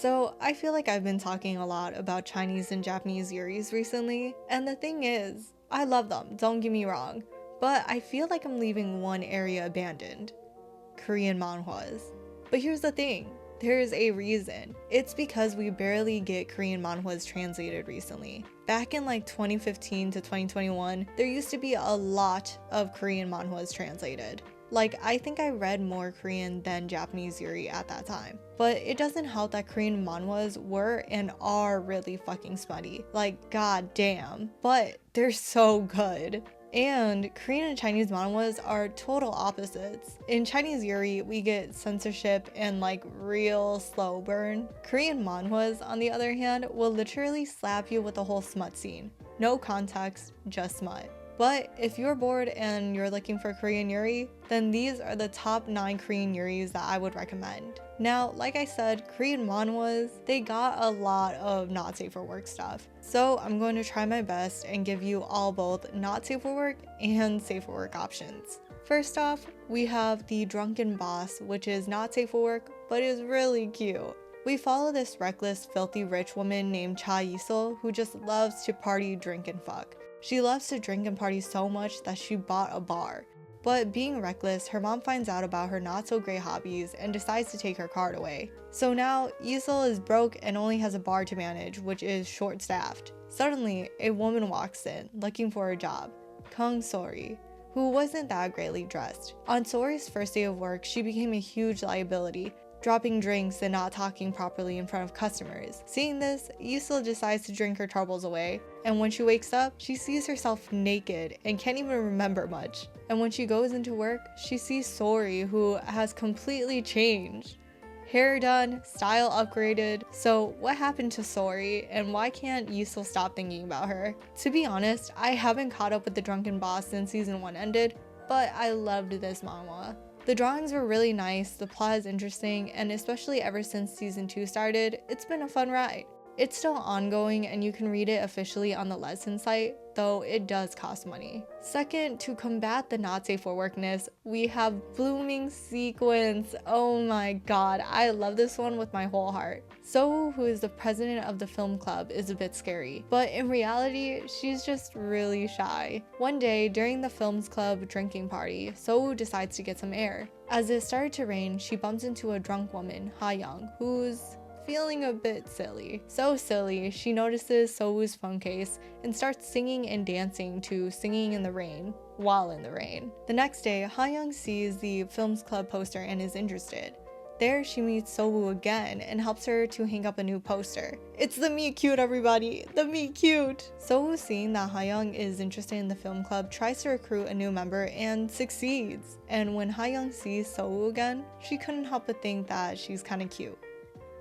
So I feel like I've been talking a lot about Chinese and Japanese Yuris recently, and the thing is, I love them, don't get me wrong, but I feel like I'm leaving one area abandoned: Korean manhwas. But here's the thing, there's a reason. It's because we barely get Korean manhwas translated recently. Back in like 2015 to 2021, there used to be a lot of Korean manhwas translated. Like, I think I read more Korean than Japanese Yuri at that time. But it doesn't help that Korean manhwas were and are really fucking smutty. Like, god damn. But they're so good. And Korean and Chinese manhwas are total opposites. In Chinese Yuri, we get censorship and like real slow burn. Korean manhwas, on the other hand, will literally slap you with the whole smut scene. No context, just smut. But if you're bored and you're looking for Korean Yuri, then these are the top 9 Korean Yuris that I would recommend. Now, like I said, Korean manhwas, they got a lot of not safe for work stuff. So I'm going to try my best and give you all both not safe for work and safe for work options. First off, we have the Drunken Boss, which is not safe for work, but is really cute. We follow this reckless, filthy rich woman named Cha Yisol who just loves to party, drink, and fuck. She loves to drink and party so much that she bought a bar. But being reckless, her mom finds out about her not so great hobbies and decides to take her card away. So now, Yisol is broke and only has a bar to manage, which is short-staffed. Suddenly, a woman walks in, looking for a job, Kung Sori, who wasn't that greatly dressed. On Sori's first day of work, she became a huge liability, dropping drinks and not talking properly in front of customers. Seeing this, Yisol decides to drink her troubles away, and when she wakes up, she sees herself naked and can't even remember much. And when she goes into work, she sees Sori, who has completely changed. Hair done, style upgraded. So what happened to Sori, and why can't Yisol stop thinking about her? To be honest, I haven't caught up with the Drunken Boss since season 1 ended, but I loved this manhwa. The drawings were really nice, the plot is interesting, and especially ever since season 2 started, it's been a fun ride. It's still ongoing and you can read it officially on the lesson site, though it does cost money. Second, to combat the not safe for workness, we have Blooming Sequence. Oh my god, I love this one with my whole heart. So, who is the president of the film club, is a bit scary, but in reality, she's just really shy. One day, during the film's club drinking party, So decides to get some air. As it started to rain, she bumps into a drunk woman, Ha-young, who's feeling a bit silly. So silly, she notices Sowoo's phone case and starts singing and dancing to Singing in the Rain while in the rain. The next day, Ha-young sees the film's club poster and is interested. There, she meets Sowoo again and helps her to hang up a new poster. It's the meet cute, everybody! The meet cute! Sowoo, seeing that Ha-young is interested in the film club, tries to recruit a new member and succeeds. And when Ha-young sees Sowoo again, she couldn't help but think that she's kinda cute.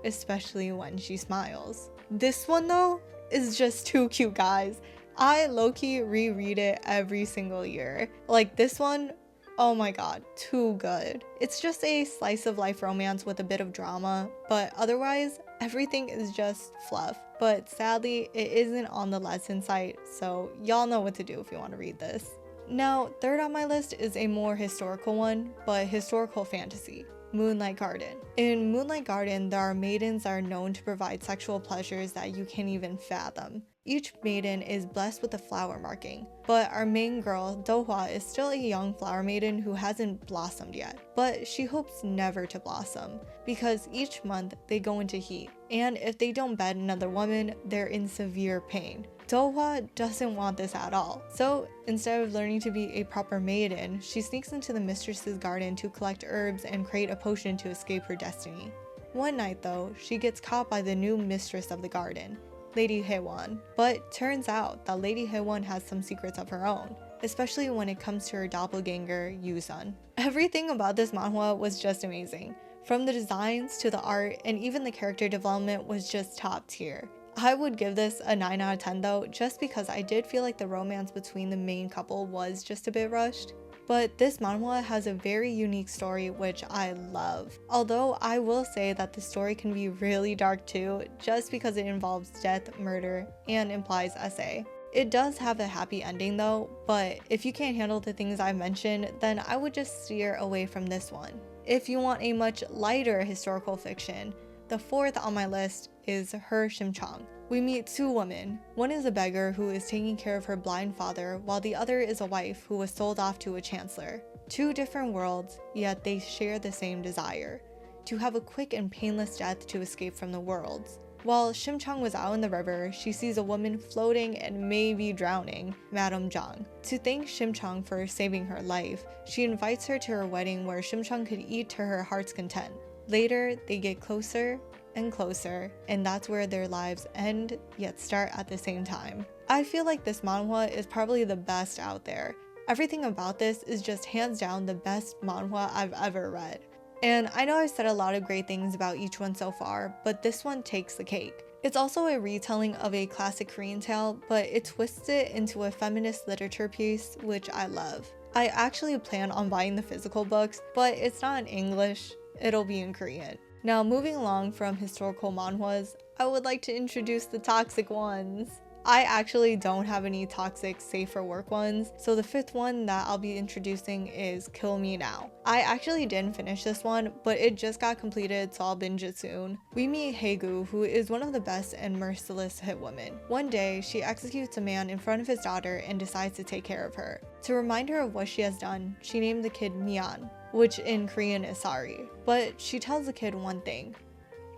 Especially when she smiles. This one though is just too cute, guys. I low-key reread it every single year. Like this one, oh my god, too good. It's just a slice of life romance with a bit of drama, but otherwise everything is just fluff. But sadly, it isn't on the lesson site, so y'all know what to do if you want to read this. Now, third on my list is a more historical one, but historical fantasy. Moonlight Garden. In Moonlight Garden, there are maidens that are known to provide sexual pleasures that you can't even fathom. Each maiden is blessed with a flower marking, but our main girl, Do-hwa, is still a young flower maiden who hasn't blossomed yet. But she hopes never to blossom, because each month they go into heat, and if they don't bed another woman, they're in severe pain. Do-hwa doesn't want this at all, so instead of learning to be a proper maiden, she sneaks into the mistress's garden to collect herbs and create a potion to escape her destiny. One night though, she gets caught by the new mistress of the garden, Lady Haewon, but turns out that Lady Haewon has some secrets of her own, especially when it comes to her doppelganger, Yu-sun. Everything about this manhwa was just amazing. From the designs to the art and even the character development was just top tier. I would give this a 9 out of 10 though, just because I did feel like the romance between the main couple was just a bit rushed. But this manhwa has a very unique story which I love. Although I will say that the story can be really dark too, just because it involves death, murder, and implies SA. It does have a happy ending though, but if you can't handle the things I've mentioned, then I would just steer away from this one. If you want a much lighter historical fiction, The fourth on my list is her Shim-Cheong. We meet two women. One is a beggar who is taking care of her blind father, while the other is a wife who was sold off to a chancellor. Two different worlds, yet they share the same desire: to have a quick and painless death to escape from the worlds. While Shim-Cheong was out in the river, she sees a woman floating and maybe drowning, Madame Zhang. To thank Shim-Cheong for saving her life, she invites her to her wedding where Shim-Cheong could eat to her heart's content. Later, they get closer and closer, and that's where their lives end yet start at the same time. I feel like this manhwa is probably the best out there. Everything about this is just hands down the best manhwa I've ever read. And I know I've said a lot of great things about each one so far, but this one takes the cake. It's also a retelling of a classic Korean tale, but it twists it into a feminist literature piece, which I love. I actually plan on buying the physical books, but it's not in English, it'll be in Korean. Now, moving along from historical manhwas, I would like to introduce the toxic ones. I actually don't have any toxic safe for work ones, so the fifth one that I'll be introducing is Kll Me Now. I actually didn't finish this one, but it just got completed, so I'll binge it soon. We meet Haegu, who is one of the best and merciless hitwomen. One day, she executes a man in front of his daughter and decides to take care of her. To remind her of what she has done, she named the kid Mian, which in Korean is sorry. But she tells the kid one thing: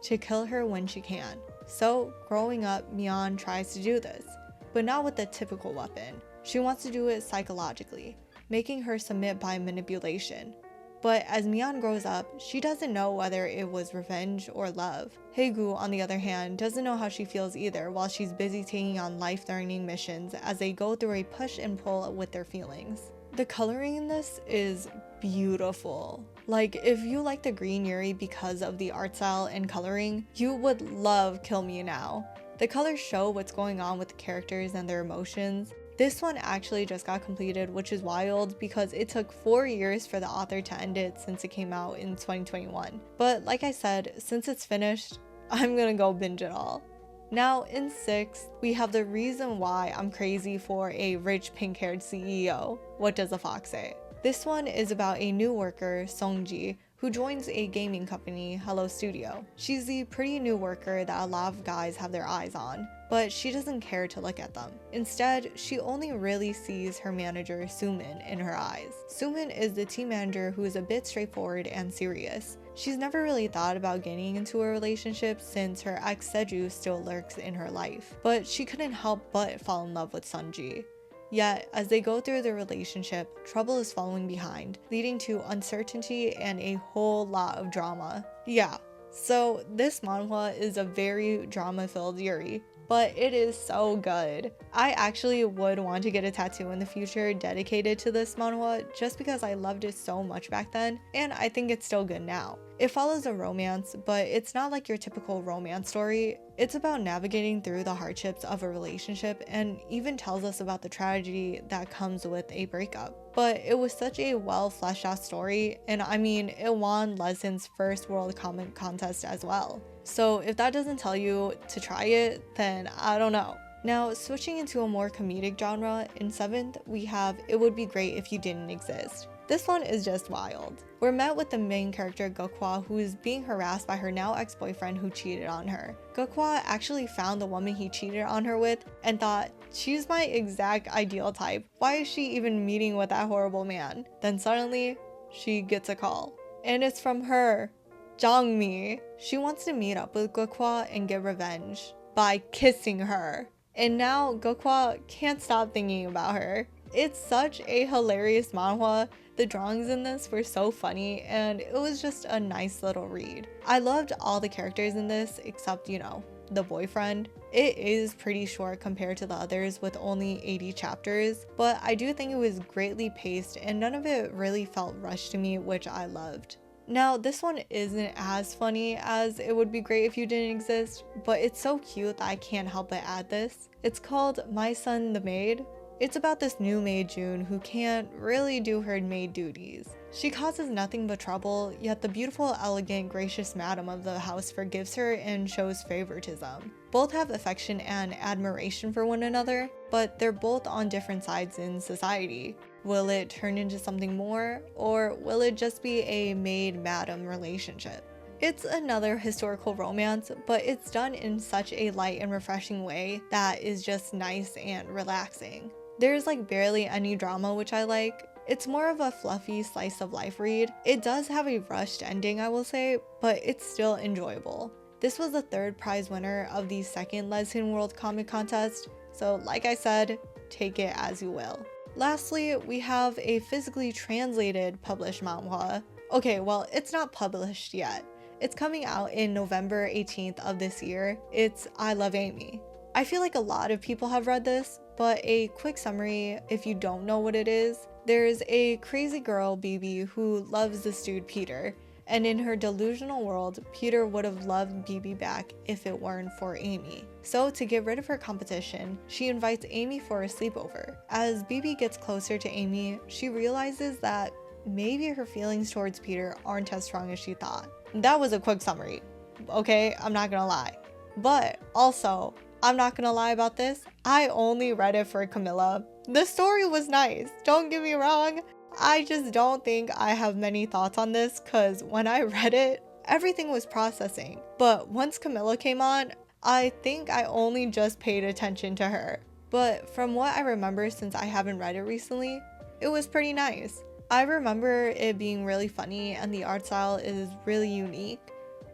to kill her when she can. So, growing up, Mian tries to do this, but not with the typical weapon. She wants to do it psychologically, making her submit by manipulation. But as Mian grows up, she doesn't know whether it was revenge or love. Haegu, on the other hand, doesn't know how she feels either while she's busy taking on life-threatening missions as they go through a push and pull with their feelings. The coloring in this is beautiful. Like, if you like the green Yuri because of the art style and coloring, you would love Kll Me Now. The colors show what's going on with the characters and their emotions. This one actually just got completed, which is wild because it took 4 years for the author to end it since it came out in 2021. But like I said, since it's finished, I'm gonna go binge it all. Now in 6th, we have the reason why I'm crazy for a rich pink-haired CEO. What does a fox say? This one is about a new worker, Songji, who joins a gaming company, Hello Studio. She's the pretty new worker that a lot of guys have their eyes on, but she doesn't care to look at them. Instead, she only really sees her manager, Sumin, in her eyes. Sumin is the team manager who is a bit straightforward and serious. She's never really thought about getting into a relationship since her ex Seju still lurks in her life, but she couldn't help but fall in love with Sunji. Yet, as they go through the relationship, trouble is following behind, leading to uncertainty and a whole lot of drama. Yeah, so this manhwa is a very drama-filled Yuri, but it is so good. I actually would want to get a tattoo in the future dedicated to this manhwa just because I loved it so much back then, and I think it's still good now. It follows a romance, but it's not like your typical romance story. It's about navigating through the hardships of a relationship and even tells us about the tragedy that comes with a breakup. But it was such a well fleshed out story, and I mean, it won Lezin's first World Comic Contest as well. So if that doesn't tell you to try it, then I don't know. Now, switching into a more comedic genre, in 7th, we have It Would Be Great If You Didn't Exist. This one is just wild. We're met with the main character Gokwa, who is being harassed by her now ex-boyfriend who cheated on her. Gokwa actually found the woman he cheated on her with and thought, she's my exact ideal type. Why is she even meeting with that horrible man? Then suddenly, she gets a call. And it's from her, Jongmi. She wants to meet up with Gokwa and get revenge by kissing her. And now Gokwa can't stop thinking about her. It's such a hilarious manhwa. The drawings in this were so funny and it was just a nice little read. I loved all the characters in this except, the boyfriend. It is pretty short compared to the others with only 80 chapters, but I do think it was greatly paced and none of it really felt rushed to me, which I loved. Now, this one isn't as funny as It Would Be Great If You Didn't Exist, but it's so cute that I can't help but add this. It's called Maison De Maid. It's about this new maid June who can't really do her maid duties. She causes nothing but trouble, yet the beautiful, elegant, gracious madam of the house forgives her and shows favoritism. Both have affection and admiration for one another, but they're both on different sides in society. Will it turn into something more, or will it just be a maid-madam relationship? It's another historical romance, but it's done in such a light and refreshing way that is just nice and relaxing. There's like barely any drama, which I like. It's more of a fluffy slice of life read. It does have a rushed ending, I will say, but it's still enjoyable. This was the third prize winner of the second Lesbian World Comic Contest, so like I said, take it as you will. Lastly, we have a physically translated published manhwa. Okay, well, it's not published yet. It's coming out in November 18th of this year. It's I Love Amy. I feel like a lot of people have read this, but a quick summary if you don't know what it is. There's a crazy girl, BB, who loves this dude, Peter. And in her delusional world, Peter would have loved BB back if it weren't for Amy. So to get rid of her competition, she invites Amy for a sleepover. As BB gets closer to Amy, she realizes that maybe her feelings towards Peter aren't as strong as she thought. That was a quick summary, okay? I'm not gonna lie. But also, I'm not gonna lie about this, I only read it for Camilla. The story was nice, don't get me wrong. I just don't think I have many thoughts on this because when I read it, everything was processing. But once Camilla came on, I think I only just paid attention to her. But from what I remember, since I haven't read it recently, it was pretty nice. I remember it being really funny and the art style is really unique.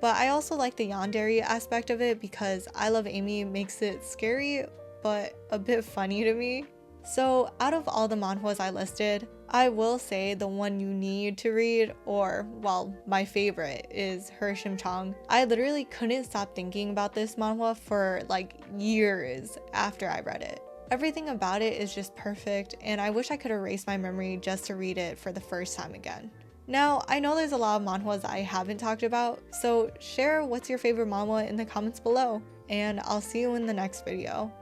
But I also like the yandere aspect of it because I Love Amy makes it scary but a bit funny to me. So out of all the manhwas I listed, I will say the one you need to read, or well, my favorite, is her Shim-Cheong. I literally couldn't stop thinking about this manhwa for like years after I read it. Everything about it is just perfect, and I wish I could erase my memory just to read it for the first time again. Now, I know there's a lot of manhwas I haven't talked about, so share what's your favorite manhwa in the comments below, and I'll see you in the next video.